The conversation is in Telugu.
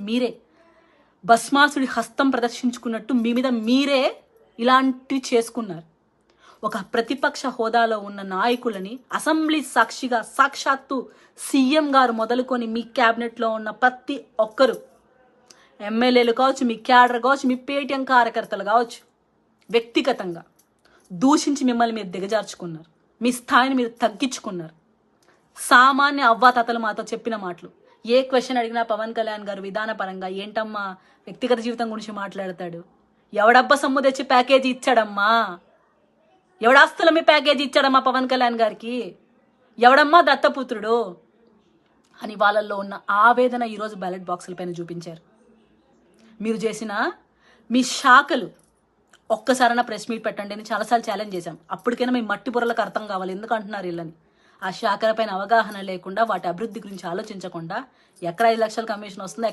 మీరే భస్మాసుడి హస్తం ప్రదర్శించుకున్నట్టు మీ మీద మీరే ఇలాంటివి చేసుకున్నారు. ఒక ప్రతిపక్ష హోదాలో ఉన్న నాయకులని అసెంబ్లీ సాక్షిగా సాక్షాత్తు సీఎం గారు మొదలుకొని మీ క్యాబినెట్లో ఉన్న ప్రతి ఒక్కరు ఎమ్మెల్యేలు కావచ్చు, మీ క్యాడర్ కావచ్చు, మీ పేటీఎం కార్యకర్తలు కావచ్చు, వ్యక్తిగతంగా దూషించి మిమ్మల్ని మీరు దిగజార్చుకున్నారు. మీ స్థాయిని మీరు తగ్గించుకున్నారు. సామాన్య అవ్వాతాతలు మాతో చెప్పిన మాటలు. ఏ క్వశ్చన్ అడిగినా పవన్ కళ్యాణ్ గారు విధానపరంగా ఏంటమ్మా వ్యక్తిగత జీవితం గురించి మాట్లాడతాడు, ఎవడబ్బా సొమ్ము తెచ్చి ప్యాకేజీ ఇచ్చాడమ్మా, ఎవడాస్తుల మీ ప్యాకేజీ ఇచ్చాడమ్మా పవన్ కళ్యాణ్ గారికి, ఎవడమ్మా దత్తపుత్రుడు అని వాళ్ళల్లో ఉన్న ఆవేదన ఈరోజు బ్యాలెట్ బాక్సుల పైన చూపించారు. మీరు చేసిన మీ శాఖలు ఒక్కసారైనా ప్రెస్ మీట్ పెట్టండి అని చాలాసార్లు ఛాలెంజ్ చేశాం. అప్పటికైనా మీ మట్టి బుర్రలకు అర్థం కావాలి ఎందుకు అంటున్నారు వీళ్ళని. ఆ శాఖలపైన అవగాహన లేకుండా వాటి అభివృద్ధి గురించి ఆలోచించకుండా ఎక్కడ 5 లక్షల కమిషన్ వస్తుందో